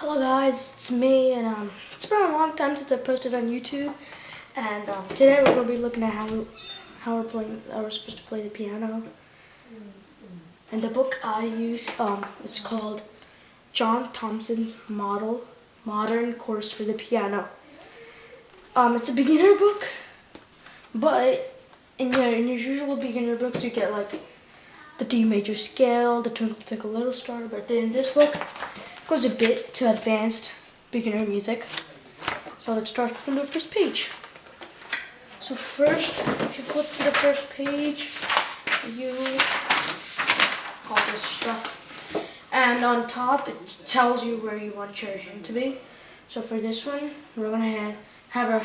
Hello guys, it's me, and it's been a long time since I posted on YouTube, and today we're going to be looking at how we're supposed to play the piano. And the book I use is called John Thompson's Modern Course for the Piano. It's a beginner book, but in your usual beginner books you get like the D major scale, the Twinkle Twinkle Little Star, but then in this book goes a bit to advanced beginner music. So let's start from the first page. So first, if you flip to the first page, you all this stuff, and on top it tells you where you want your hand to be. So for this one, we're gonna have our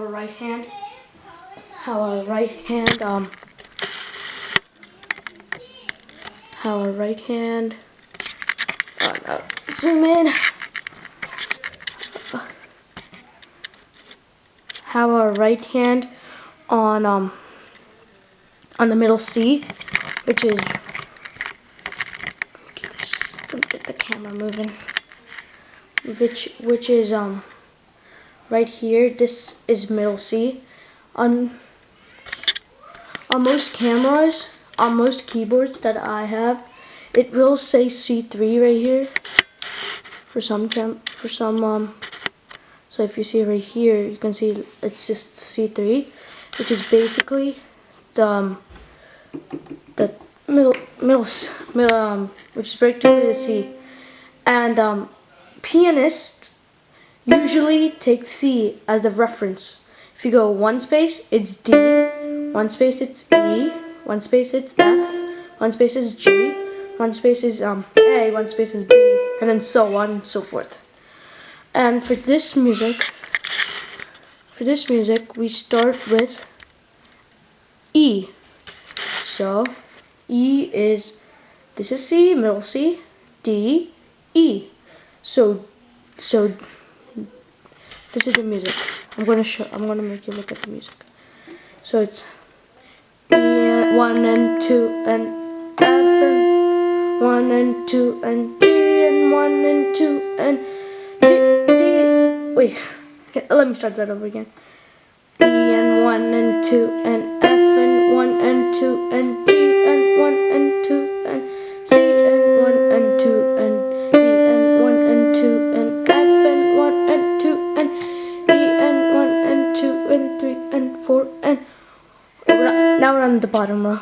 right hand zoom in. Have our right hand on the middle C, which is, let me get the camera moving. Which is right here. This is middle C. On most cameras, on most keyboards that I have, it will say C3 right here. So if you see right here, you can see it's just C3, which is basically the middle, which is basically the C. And pianists usually take C as the reference. If you go one space, it's D, one space it's E, one space it's F, one space is G, one space is A, one space is B, and then so on and so forth. And for this music, we start with E. So E is, this is C, middle C, D, E. So this is the music. I'm gonna make you look at the music. So it's E and 1 and 2 and F and 1 and 2 and D and 1 and 2 and D. Wait, let me start that over again. E and 1 and 2 and F and 1 and 2 and D and 1 and 2 and C and 1 and 2 and D and 1 and 2 and F and 1 and 2 and E and 1 and 2 and 3 and 4 and now we're on the bottom row.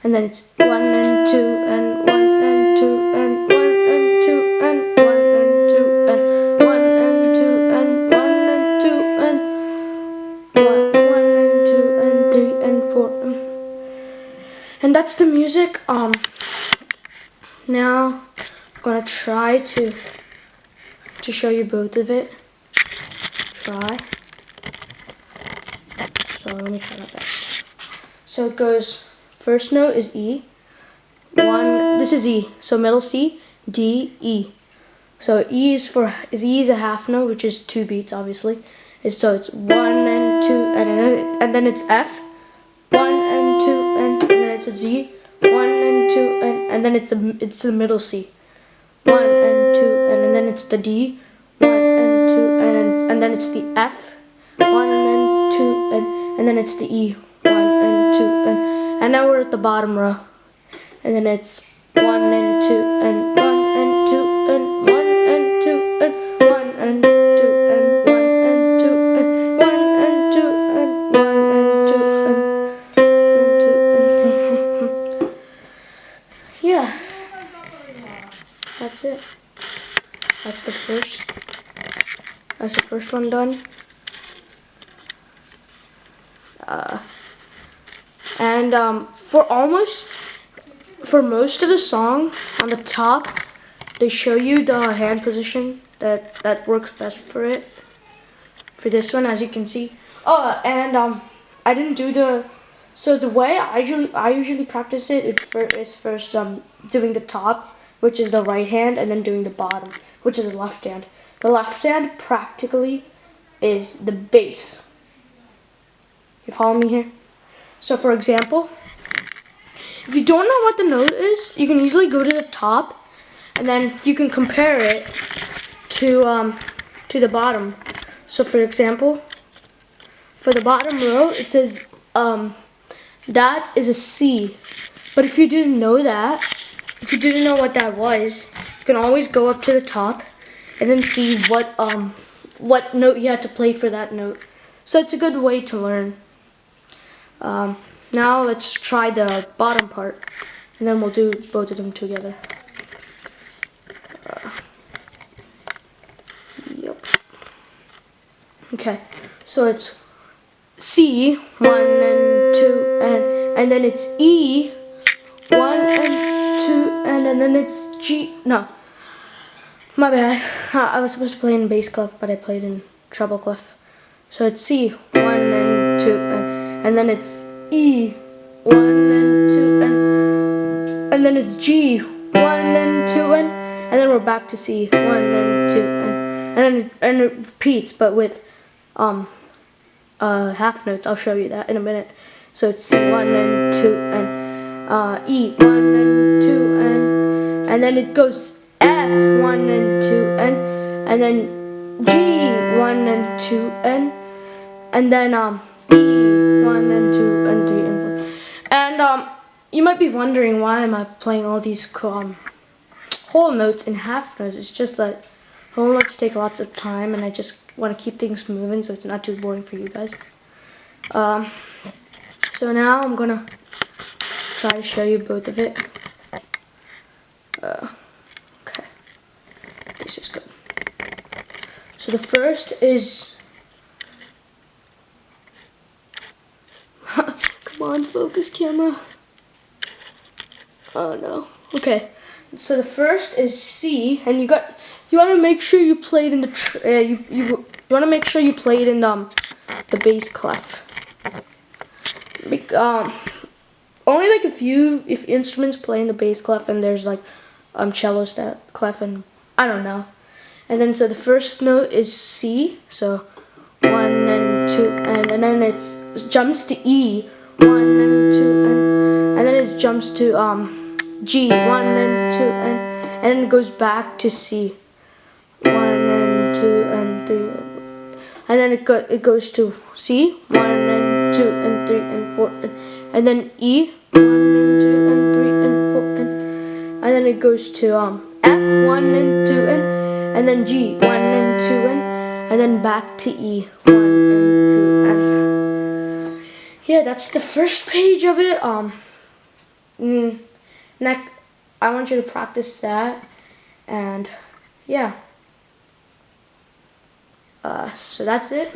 And then it's 1 and 2 and 1 and 2 and 1 and 2 and 1 and 2 and 1 and 2 and 1 and 2 and 1 and 2 and 3 and 4. And that's the music. Now I'm gonna try to show you both of it. Try. So let me try my best. So it goes, first note is E. This is E. So middle C, D, E. So E is a half note, which is 2 beats, obviously. So it's 1 and 2, and then it's F. 1 and 2, and then it's a G. 1 and 2, and then it's the middle C. 1 and 2, and then it's the D. 1 and 2, and then it's the F. 1 and 2, and then it's the E. 1 and 2, and now we're at the bottom row. And then it's 1 and 2 and 1 and 2 and 1 and 2 and 1 and 2 and 1 and 2 and 1 and 2 and 1 and 2 and 2 and yeah. That's it. That's the first one done. And for most of the song, on the top, they show you the hand position that works best for it. For this one, as you can see. I didn't do so the way I usually practice it is first doing the top, which is the right hand, and then doing the bottom, which is the left hand. The left hand practically is the bass. You follow me here? So for example, if you don't know what the note is, you can easily go to the top and then you can compare it to the bottom. So for example, for the bottom row, it says that is a C. But if you didn't know that, if you didn't know what that was, you can always go up to the top and then see what note you had to play for that note. So it's a good way to learn. Now let's try the bottom part, and then we'll do both of them together. Yep. Okay, so it's C, 1 and 2, and then it's E, 1 and 2, and then it's G. No, my bad. I was supposed to play in bass clef, but I played in treble clef. So it's C, 1 and 2, and then it's E, 1 and 2, and then it's G, 1 and 2, and then we're back to C, 1 and 2, and it repeats, but with half notes. I'll show you that in a minute. So it's C, 1 and 2, and E, 1 and 2, and then it goes F, 1 and 2, and then G, 1 and 2, and then E, 1 and 2 and 3 and 4. And you might be wondering, why am I playing all these whole notes and half notes? It's just that whole notes take lots of time, and I just want to keep things moving so it's not too boring for you guys. So now I'm gonna try to show you both of it. Okay, this is good. So the first is come on, focus camera. Oh no. Okay, so the first is C, and you want to make sure you play it in the you want to make sure you play it in the bass clef. Only like if instruments play in the bass clef, and there's like cello clef, and I don't know. And then so the first note is C, so 1 and 2, and then it jumps to E, 1 and 2, and then it jumps to G, 1 and 2, and then it goes back to C, 1 and 2 and 3, and then it goes to C, 1 and 2 and 3 and 4, and then E, 1 and 2 and 3 and 4, and then it goes to F, 1 and 2, and then G, 1 and 2, and then back to E, 1 and 2, and yeah, that's the first page of it. Next, I want you to practice that, and yeah. So that's it.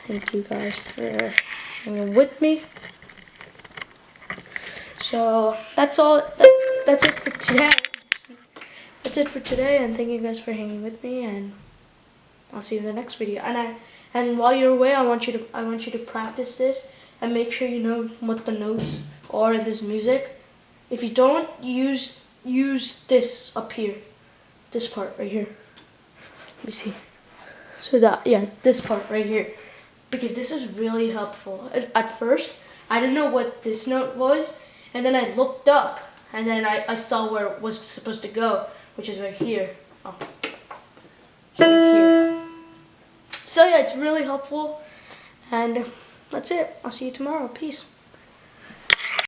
Thank you guys for hanging with me. So that's all. That's it for today. That's it for today, and thank you guys for hanging with me, and I'll see you in the next video. And while you're away, I want you to practice this and make sure you know what the notes are in this music. If you don't, use this up here, this part right here. Let me see. So this part right here, because this is really helpful. At first, I didn't know what this note was, and then I looked up, and then I saw where it was supposed to go, which is right here. Oh. Right here. So yeah, it's really helpful, and that's it. I'll see you tomorrow. Peace.